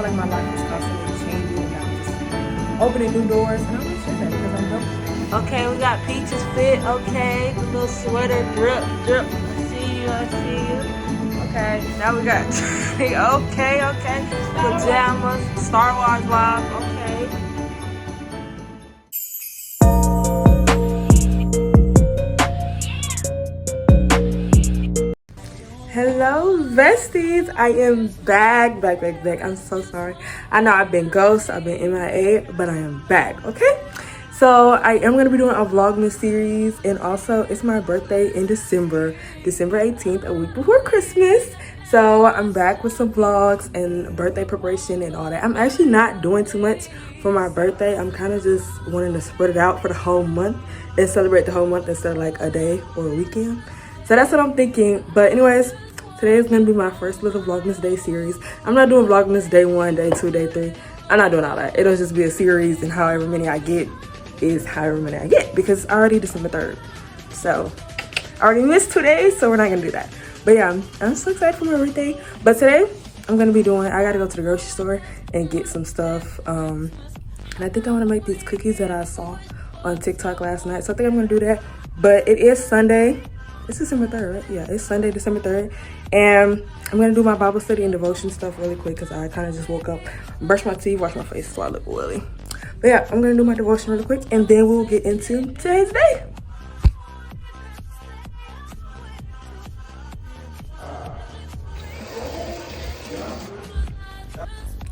feel like my life is constantly changing and I'm just opening new doors. And I'm like, shit, that because I'm dope. Okay, we got Peaches fit. Okay, the little sweater drip, drip. I see you. Okay, now we got okay, pajamas, Star Wars vibe. Okay. Hello besties, I am back. I'm so sorry. I know I've been ghost, I've been MIA, but I am back. Okay, so I am going to be doing a Vlogmas series, and also it's my birthday in December 18th, a week before Christmas. So I'm back with some vlogs and birthday preparation and all that. I'm actually not doing too much for my birthday. I'm kind of just wanting to spread it out for the whole month and celebrate the whole month instead of like a day or a weekend. So that's what I'm thinking. But anyways, today is going to be my first little Vlogmas Day series. I'm not doing Vlogmas Day 1, Day 2, Day 3. I'm not doing all that. It'll just be a series, and however many I get is however many I get, because it's already December 3rd. So I already missed 2 days, so we're not going to do that. But yeah, I'm so excited for my birthday. But today, I'm going to be doing, I got to go to the grocery store and get some stuff. And I think I want to make these cookies that I saw on TikTok last night. So I think I'm going to do that. But it is Sunday. It's December 3rd, right? Yeah, it's Sunday, December 3rd. And I'm going to do my Bible study and devotion stuff really quick because I kind of just woke up, brushed my teeth, washed my face, so I look oily. But yeah, I'm going to do my devotion really quick, and then we'll get into today's day.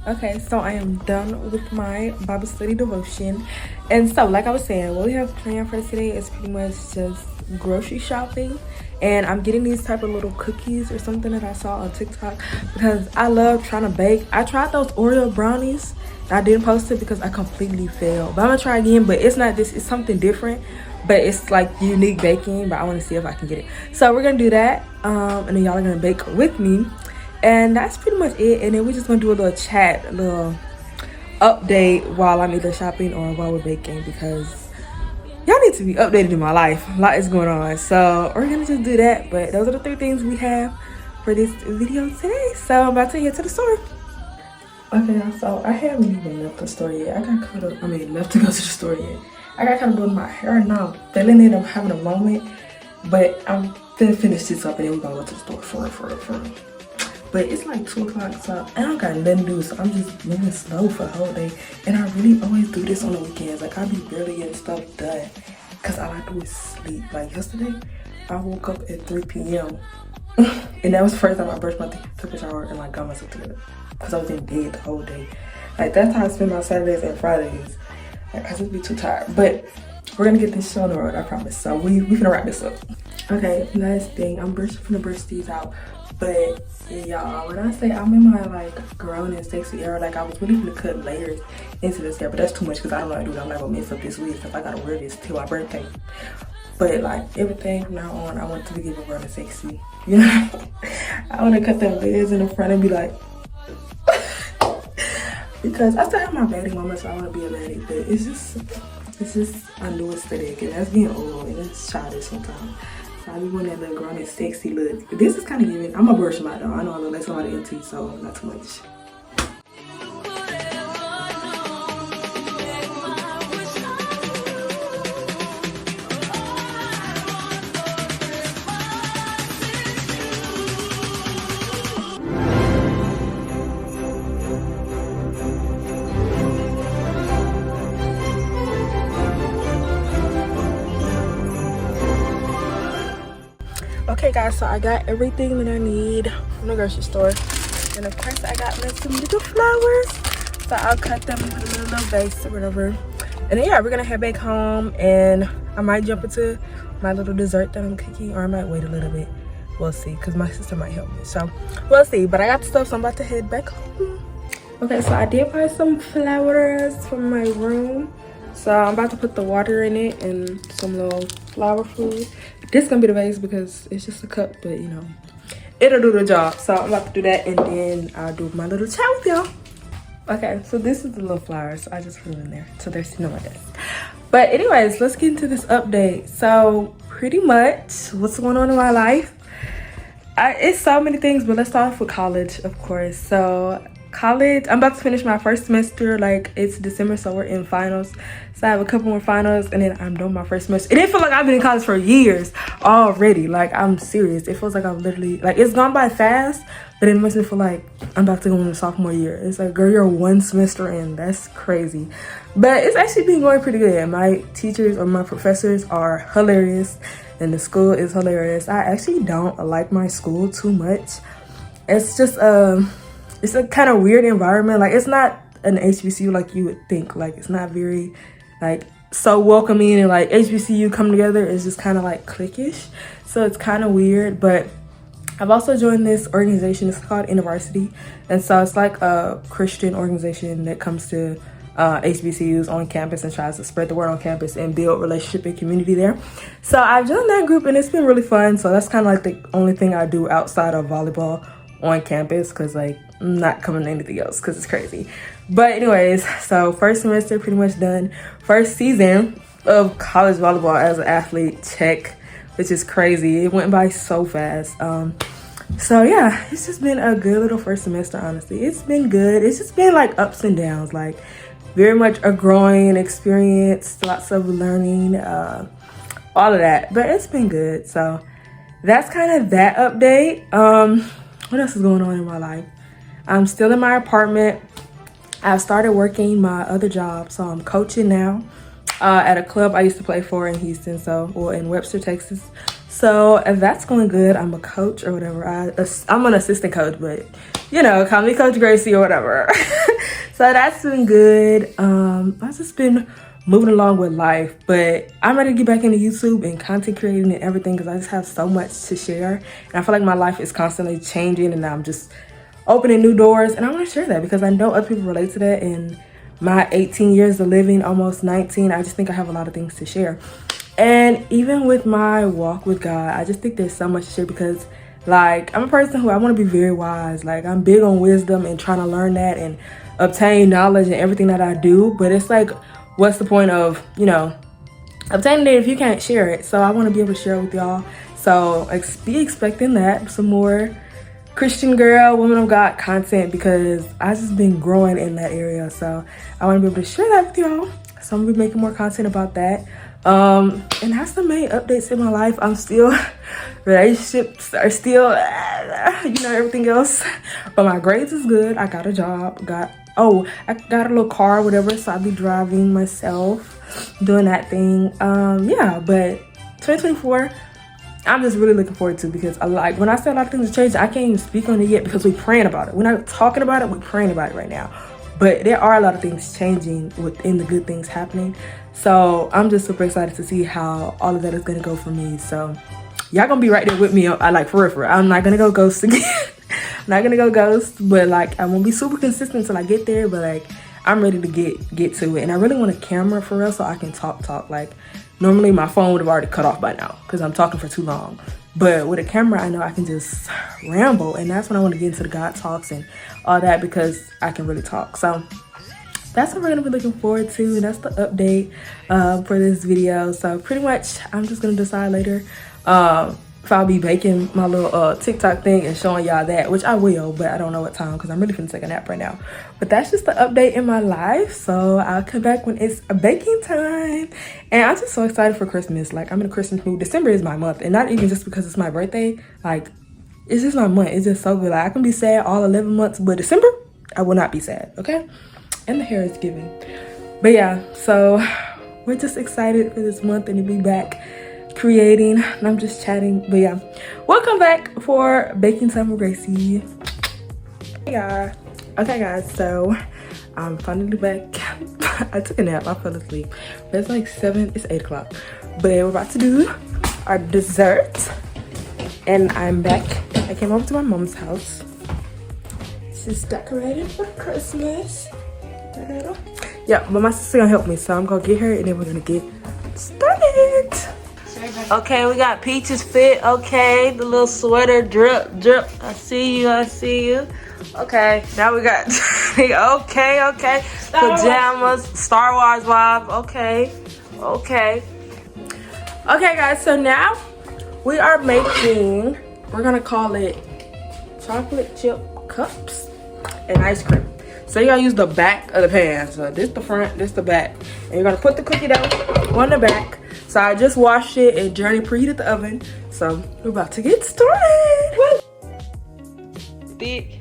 Okay, so I am done with my Bible study devotion. And so, like I was saying, what we have planned for today is pretty much just grocery shopping. And I'm getting these type of little cookies or something that I saw on TikTok because I love trying to bake. I tried those Oreo brownies. I didn't post it because I completely failed. But I'm gonna try again, but it's not this, it's something different. But it's like unique baking, but I want to see if I can get it. So we're gonna do that. And then y'all are gonna bake with me. And that's pretty much it. And then we're just gonna do a little chat, a little update while I'm either shopping or while we're baking, because y'all need to be updated in my life. A lot is going on. So we're gonna just do that. But those are the 3 things we have for this video today. So I'm about to head to the store. Okay, y'all, so I haven't even left the store yet. I got caught up, left to go to the store yet. I got kind of doing my hair now. I'm feeling it, I'm having a moment. But I'm gonna finish this up and then we're gonna go to the store for real. But it's like 2 o'clock, so I don't got nothing to do, so I'm just moving slow for the whole day. And I really always do this on the weekends. Like, I be barely getting stuff done because all I do is sleep. Like, yesterday, I woke up at 3 p.m. and that was the first time I brushed my teeth, took a shower, and like got myself together because I was in bed the whole day. Like, that's how I spend my Saturdays and Fridays. Like, I just be too tired. But we're gonna get this show on the road, I promise. So we finna wrap this up. Okay, last thing, I'm finna brush these out. But y'all, when I say I'm in my like grown and sexy era, like I was really gonna cut layers into this hair, but that's too much because I don't know how to do it. I'm not gonna mess up this wig because I gotta wear this till my birthday. But like everything from now on, I want to be giving grown and sexy. You know, I want to cut them layers in the front and be like, because I still have my baddie moments, so I want to be a baddie, but it's just a new aesthetic, and that's being old and it's childish sometimes. So I be wanting that little grown and sexy look. This is kind of giving. I'm a brush them out though. I know I look like somebody empty, so not too much. Okay guys, so I got everything that I need from the grocery store, and of course I got some little flowers, so I'll cut them in a little vase or whatever. And then yeah, we're gonna head back home, and I might jump into my little dessert that I'm cooking, or I might wait a little bit. We'll see, because my sister might help me, so we'll see. But I got the stuff, so I'm about to head back home. Okay, so I did buy some flowers from my room, so I'm about to put the water in it and some little flower food. This is gonna be the vase because it's just a cup, but you know, it'll do the job. So I'm about to do that, and then I'll do my little chat with y'all. Okay, so this is the little flowers. So I just put them in there, so they're sitting on my desk. But anyways, let's get into this update. So pretty much what's going on in my life. It's so many things, but let's start off with college, of course. So college. I'm about to finish my first semester. Like, it's December, so we're in finals. So I have a couple more finals, and then I'm done my first semester. It didn't feel like I've been in college for years already. Like, I'm serious. It feels like I've literally, like, it's gone by fast, but it makes me feel like I'm about to go into sophomore year. It's like, girl, you're one semester in. That's crazy. But it's actually been going pretty good. My teachers or my professors are hilarious, and the school is hilarious. I actually don't like my school too much. It's just it's a kind of weird environment. Like, it's not an HBCU like you would think. Like, it's not very like so welcoming, and like HBCU come together is just kind of like cliquish. So it's kind of weird. But I've also joined this organization. It's called InterVarsity, and so it's like a Christian organization that comes to HBCUs on campus and tries to spread the word on campus and build relationship and community there. So I've joined that group, and it's been really fun. So that's kind of like the only thing I do outside of volleyball on campus, because like I'm not coming to anything else because it's crazy. But anyways, so first semester pretty much done. First season of college volleyball as an athlete, check, which is crazy. It went by so fast. So yeah, it's just been a good little first semester, honestly. It's been good. It's just been like ups and downs, like very much a growing experience, lots of learning, all of that. But it's been good. So that's kind of that update. What else is going on in my life? I'm still in my apartment. I've started working my other job, so I'm coaching now at a club I used to play for in Houston, in Webster, Texas. So that's going good. I'm a coach or whatever. I'm an assistant coach, but you know, call me Coach Gracie or whatever. So that's been good. I've just been moving along with life, but I'm ready to get back into YouTube and content creating and everything, because I just have so much to share, and I feel like my life is constantly changing, and I'm just opening new doors, and I want to share that because I know other people relate to that. In my 18 years of living, almost 19, I just think I have a lot of things to share. And even with my walk with God, I just think there's so much to share, because like I'm a person who I want to be very wise. Like, I'm big on wisdom and trying to learn that and obtain knowledge in everything that I do, but it's like, what's the point of, you know, obtaining it if you can't share it? So I want to be able to share it with y'all. So be expecting that, some more Christian girl, woman of God content, because I just been growing in that area. So I want to be able to share that with y'all. So I'm gonna be making more content about that. And that's the main updates in my life. I'm still, relationships are still, you know, everything else. But my grades is good. I got a job, I got a little car, whatever, so I'll be driving myself, doing that thing. Yeah, but 2024, I'm just really looking forward to, because I like, when I say a lot of things have changed, I can't even speak on it yet because we're praying about it. We're not talking about it, we're praying about it right now. But there are a lot of things changing within the good things happening. So I'm just super excited to see how all of that is gonna go for me. So y'all gonna be right there with me. I like, for real. I'm not gonna go ghost again. I'm not gonna go ghost, but like I won't be super consistent till I get there. But like I'm ready to get to it, and I really want a camera for real so I can talk. Like normally my phone would have already cut off by now because I'm talking for too long. But with a camera, I know I can just ramble, and that's when I want to get into the God talks and all that, because I can really talk. So that's what we're gonna be looking forward to, and that's the update for this video. So pretty much I'm just gonna decide later if I'll be baking my little TikTok thing and showing y'all that, which I will, but I don't know what time because I'm really finna take a nap right now. But that's just the update in my life. So I'll come back when it's a baking time. And I'm just so excited for Christmas. Like, I'm in a Christmas mood. December is my month, and not even just because it's my birthday. Like, it's just my month. It's just so good. Like, I can be sad all 11 months, but December, I will not be sad, okay? And the hair is giving. But yeah, so we're just excited for this month and to be back creating, and I'm just chatting. But yeah, welcome back for baking time with Gracie. Hey y'all. Okay guys, so I'm finally back. I took a nap, I fell asleep, but it's like 8 o'clock. But we're about to do our dessert, and I'm back. I came over to my mom's house. She's decorated for Christmas. Yeah, but my sister gonna help me, so I'm gonna get her and then we're gonna get started. Okay, we got Peach's fit. Okay, the little sweater drip. I see you. Okay, now we got okay. Pajamas, Star Wars vibe. Okay, guys. So now we are making. We're gonna call it chocolate chip cups. and ice cream. So you gotta use the back of the pan. So this the front, this the back. And you're gonna put the cookie dough on the back. So I just washed it and Journey preheated the oven. So we're about to get started. Woo. Thick.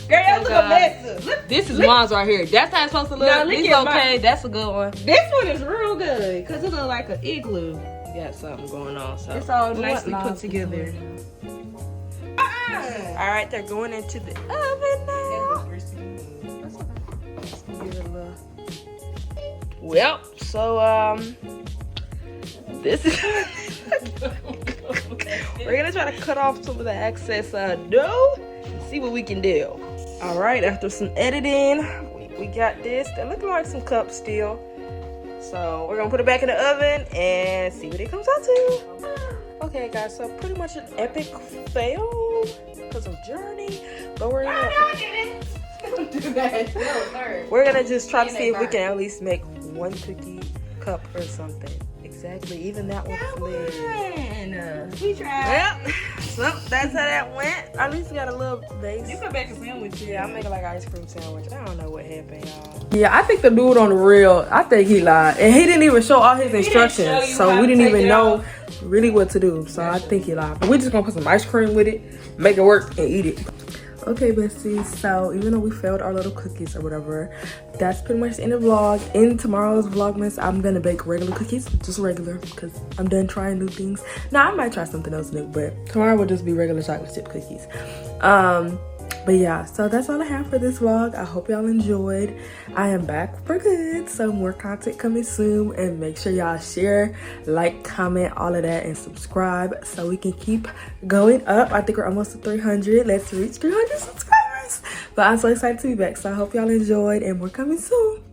Girl, that look a mess. Look, this is mine's right here. That's how it's supposed to look. Now, look This at okay. mine. That's a good one. this one is real good because it look like an igloo. Got something going on. So It's all we nicely want put logs together. All right, they're going into the oven now. Give it a little. Well, so this is. We're gonna try to cut off some of the excess dough and see what we can do. All right, after some editing, we got this. They're looking like some cups still. So we're gonna put it back in the oven and see what it comes out to. Okay, guys, so pretty much an epic fail because of Journey, but we're gonna we're gonna just try to see if we can at least make one cookie cup or something. Exactly, even that one slid. We tried. Well, so that's how that went. At least we got a little base. You come back a sandwich. Yeah, I'm making like an ice cream sandwich. I don't know what happened, y'all. Yeah, I think the dude on the reel, I think he lied. And he didn't even show all his instructions. So we didn't even know really what to do. So I think he lied. But we're just gonna put some ice cream with it, make it work, and eat it. Okay, besties, so even though we failed our little cookies or whatever, that's pretty much the end of the vlog. In tomorrow's Vlogmas, I'm gonna bake regular cookies, just regular, because I'm done trying new things. Now, I might try something else new, but tomorrow will just be regular chocolate chip cookies. But yeah, so that's all I have for this vlog. I hope y'all enjoyed. I am back for good, so more content coming soon. And make sure y'all share, like, comment, all of that, and subscribe so we can keep going up. I think we're almost at 300. Let's reach 300 subscribers. But I'm so excited to be back, so I hope y'all enjoyed, and more coming soon.